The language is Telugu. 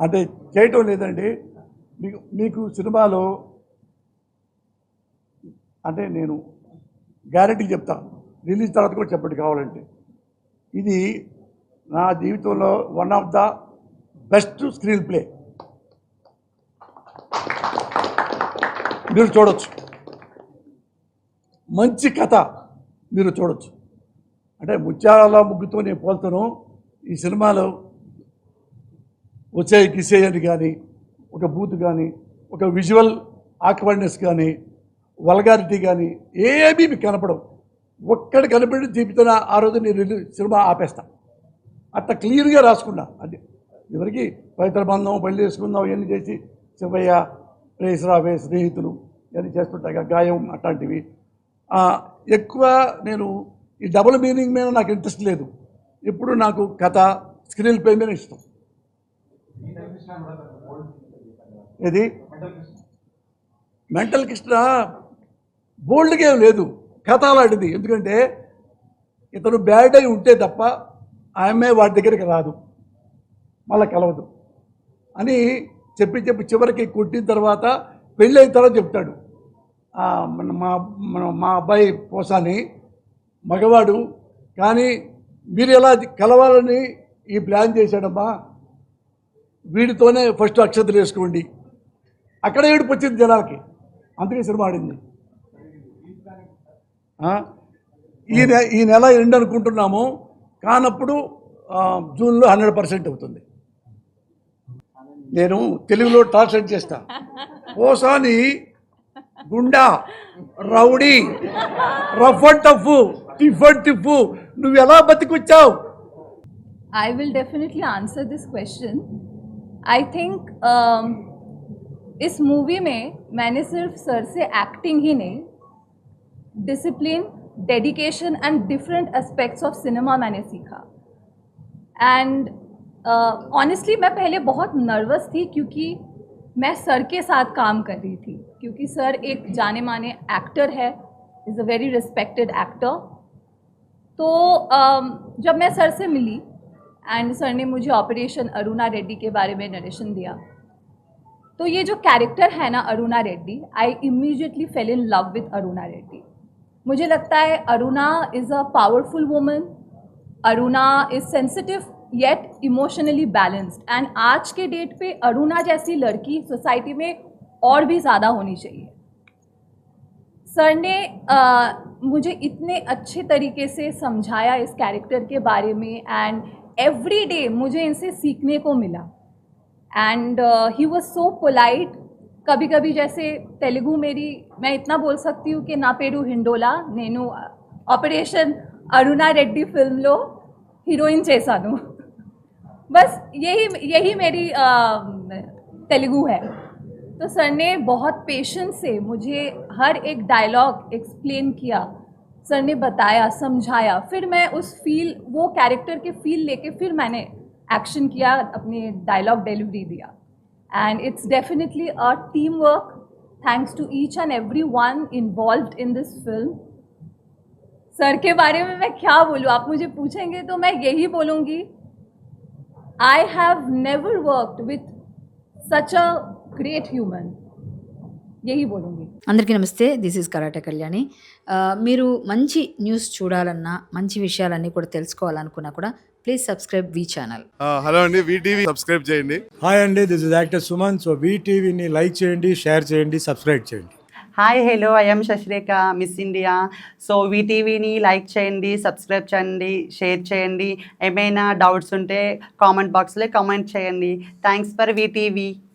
అంటే చేయటం లేదండి. మీకు సినిమాలో అంటే నేను గ్యారెంటీ చెప్తా, రిలీజ్ తర్వాత కూడా చెప్పండి కావాలంటే, ఇది నా జీవితంలో one of the best screen play. మీరు చూడొచ్చు, మంచి కథ మీరు చూడొచ్చు. అంటే ముత్యాల ముగ్గుతో నేను పోల్తాను. ఈ సినిమాలో వచ్చే కిసేయని కానీ, ఒక బూత్ కానీ, ఒక విజువల్ ఆక్వర్డ్నెస్ కానీ, వల్గారిటీ కానీ ఏమీ మీకు కనపడవు. ఒక్కడి కనపడి చూపిస్తున్న ఆ రోజు నేను సినిమా ఆపేస్తా. అట్లా క్లియర్గా రాసుకున్నా. అది ఎవరికి పవిత్ర బంధం, పెళ్లి చేసుకుందాం ఇవన్నీ చేసి శివయ్య, రేసరావే, స్నేహితులు ఇవన్నీ చేస్తుంటాయి, గాయం అట్లాంటివి. ఎక్కువ నేను ఈ డబుల్ మీనింగ్ మీద నాకు ఇంట్రెస్ట్ లేదు. ఇప్పుడు నాకు కథ, స్క్రీన్ ప్లే మీద ఇష్టం. ఇది మెంటల్ కృష్ణ బోల్డ్గా ఏం లేదు, కథ అలాంటిది. ఎందుకంటే ఇతను బ్యాడ్ అయి ఉంటే తప్ప ఆమె వాడి దగ్గరికి రాదు, మళ్ళీ కలవదు అని చెప్పి చివరికి కొట్టిన తర్వాత పెళ్ళి అయిన తర్వాత చెప్తాడు, మా అబ్బాయి పోసాని మగవాడు కానీ మీరు ఎలా కలవాలని ఈ ప్లాన్ చేశాడమ్మా, వీడితోనే ఫస్ట్ అక్షతలు వేసుకోండి. అక్కడ ఏడుపు వచ్చింది జనాలకి, అందుకే సినిమా ఆడింది. ఈ నెల ఎండ్ అనుకుంటున్నాము, కానప్పుడు జూన్లో 100% అవుతుంది. నేను తెలుగులో ట్రాన్స్లేట్ చేస్తా. Posani goonda, rowdy, rough and tough, tiff and tiff, నువ్వు ఎలా బతికొచ్చావు? I will definitely answer this question. I think इस मूवी में मैंने सिर्फ सर से एक्टिंग ही नहीं, discipline, dedication and different aspects of cinema मैंने सीखा. एंड ऑनेस्टली मैं पहले बहुत नर्वस थी क्योंकि मैं सर के साथ काम कर रही थी, क्योंकि सर एक जाने माने एक्टर है, is a very respected actor. तो जब मैं सर से मिली एंड सर ने मुझे ऑपरेशन अरुणा रेड्डी के बारे में नरेशन दिया, तो ये जो कैरेक्टर है ना Aruna Reddy, I immediately fail in love with Aruna Reddy. मुझे लगता है Aruna is a powerful woman, Aruna is sensitive yet emotionally balanced, and आज के डेट पे अरुणा जैसी लड़की सोसाइटी में और भी ज़्यादा होनी चाहिए. सर ने मुझे इतने अच्छे तरीके से समझाया इस कैरेक्टर के बारे में, एंड एवरी डे मुझे इनसे सीखने को मिला. And he was so polite. कभी कभी जैसे तेलुगु मेरी, मैं इतना बोल सकती हूँ कि ना पेरू हिंडोला నేను ऑपरेशन अरुणा रेड्डी फिल्म लो हीरोइन చేశాను. बस यही मेरी तेलुगु है. तो सर ने बहुत पेशेंस से मुझे हर एक डायलॉग एक्सप्लेन किया, सर ने बताया, समझाया. फिर मैं उस वो कैरेक्टर के फील लेके फिर मैंने एक्शन किया, अपने डायलॉग डिलीवरी दिया. And it's definitely a team work. Thanks to each and every one involved in this film. Sir के बारे में मैं क्या बोलूँ, आप मुझे पूछेंगे तो मैं यही बोलूँगी, I have never worked with such a great human, यही बोलूँगी. అందరికీ నమస్తే, దిస్ ఈజ్ కరాటే కళ్యాణి. మీరు మంచి న్యూస్ చూడాలన్నా, మంచి విషయాలన్నీ కూడా తెలుసుకోవాలనుకున్నా కూడా please subscribe V channel. Hello అండి, వీటీవీ సబ్స్క్రైబ్ చేయండి. హాయ్ అండి, this is actor Suman. So వీటీవీని లైక్ చేయండి, షేర్ చేయండి, సబ్స్క్రైబ్ చేయండి. Hi hello, I'm Shashirekha, Miss India. So వీటీవీని లైక్ చేయండి, సబ్స్క్రైబ్ చేయండి, షేర్ చేయండి. ఏమైనా డౌట్స్ ఉంటే కామెంట్ బాక్స్లో కామెంట్ చేయండి. Thanks for VTV.